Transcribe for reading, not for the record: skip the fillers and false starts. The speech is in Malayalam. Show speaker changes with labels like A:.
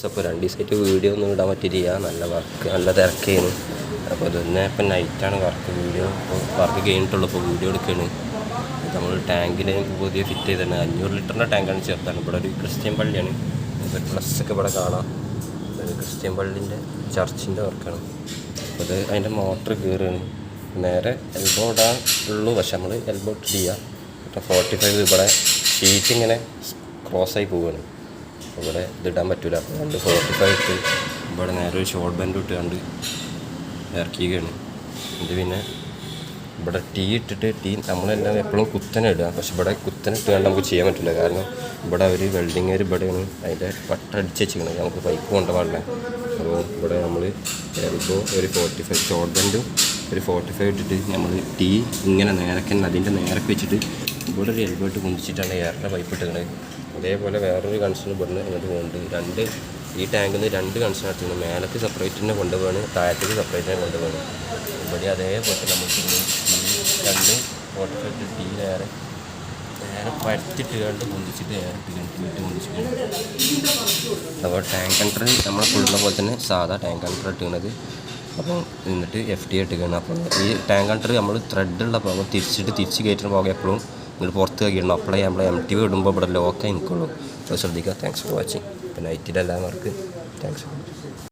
A: അപ്പോൾ 2 ദിവസമായിട്ട് വീഡിയോ ഒന്നും ഇടാൻ പറ്റിയില്ല. നല്ല വർക്ക് നല്ല തിരക്കായിരുന്നു. അപ്പോൾ അതുതന്നെ ഇപ്പം നൈറ്റാണ് വീഡിയോ വർക്ക് കഴിഞ്ഞിട്ടുള്ളൂ. ഇപ്പോൾ വീഡിയോ എടുക്കുകയാണ്. നമ്മൾ ടാങ്കിന് പുതിയ ഫിറ്റ് ചെയ്തിട്ടുണ്ട്. 500 ലിറ്ററിൻ്റെ ടാങ്കാണ് ചേർത്താണ്. ഇവിടെ ഒരു ക്രിസ്ത്യൻ പള്ളിയാണ്. പ്ലസ്സൊക്കെ ഇവിടെ കാണാം. ഒരു ക്രിസ്ത്യൻ പള്ളിൻ്റെ ചർച്ചിൻ്റെ വർക്കാണ്. അപ്പോൾ അത് അതിൻ്റെ മോട്ടർ കയറുകയാണ്. നേരെ എൽബോ ഇടാൻ ഉള്ളൂ. പക്ഷെ നമ്മൾ എൽബോ ഇട്ട് ചെയ്യുക. 45 ഇവിടെ ഷീറ്റ് ഇങ്ങനെ ക്രോസായി പോവുകയാണ്. ഇവിടെ ഇതിടാൻ പറ്റില്ല. അപ്പോൾ 45 ഇട്ട് ഇവിടെ നേരെ ഒരു ഷോർട്ട് ബെൻഡ് ഇട്ട് കണ്ട് ഇറക്കിക്കുകയാണ്. ഇത് പിന്നെ ഇവിടെ ടീ ഇട്ടിട്ട് നമ്മളെല്ലാം എപ്പോഴും കുത്തനെ ഇടുക. പക്ഷെ ഇവിടെ കുത്തനെ ഇട്ട് കണ്ട് നമുക്ക് ചെയ്യാൻ പറ്റില്ല. കാരണം ഇവിടെ അവർ വെൽഡിങ്ങർ ഇവിടെയാണ് അതിൻ്റെ പട്ട അടിച്ച് വെച്ചിരിക്കുന്നത്. നമുക്ക് പൈപ്പ് കൊണ്ടുപോകാനുള്ള. അപ്പോൾ ഇവിടെ നമ്മൾ എൽബോ ഒരു 45 ഷോർട്ട് ബെൻഡും ഒരു 45 ഇട്ടിട്ട് നമ്മൾ ടീ ഇങ്ങനെ നേരക്കെ അതിൻ്റെ നേരക്ക് വെച്ചിട്ട് ഇവിടെ ഒരു എൽബോ ഇട്ട് കുന്തിച്ചിട്ടാണ് എയറിൻ്റെ പൈപ്പ് ഇട്ടുന്നത്. അതേപോലെ വേറൊരു കൺസേൺ ഇവിടുന്ന് ഇങ്ങോട്ട് പോകുന്നുണ്ട്. ഈ ടാങ്കിൽ നിന്ന് 2 കൺസേൺ ഇട്ടിട്ടുണ്ട്. മേലേക്ക് സെപ്പറേറ്റിനെ കൊണ്ടുപോവാണ്, താഴത്തേക്ക് സെപ്പറേറ്റിനെ കൊണ്ടുപോവാണ്. ഇവിടെ അതേപോലെ നമുക്ക് 2 45 ടീ നേരെ പരത്തിട്ട് കണ്ട് പൊന്തിച്ചിട്ട് പൊന്തിച്ചിട്ടുണ്ട്. അപ്പോൾ ടാങ്ക് കണ്ടർ നമ്മൾ ഫുള്ളിനെ പോലെ തന്നെ സാധാ ടാങ്ക് കണ്ടർ ഇട്ടുന്നത്. അപ്പോൾ എന്നിട്ട് FT ഇട്ടുകയാണ്. അപ്പോൾ ഈ ടാങ്ക് കണ്ടർ നമ്മൾ ത്രെഡുള്ള പോകുമ്പോൾ തിരിച്ച് കയറ്റുന്ന പോകുക എപ്പോഴും നിങ്ങൾ പുറത്ത് കഴിക്കണം. അപ്പോഴേ നമ്മൾ MTV ഇടുമ്പോൾ ഇവിടെ ലോക്കായി നിൽക്കുള്ളൂ. അപ്പോൾ ശ്രദ്ധിക്കുക. Thanks for watching. പിന്നെ നൈറ്റിലെല്ലാവർക്കും താങ്ക്സ്.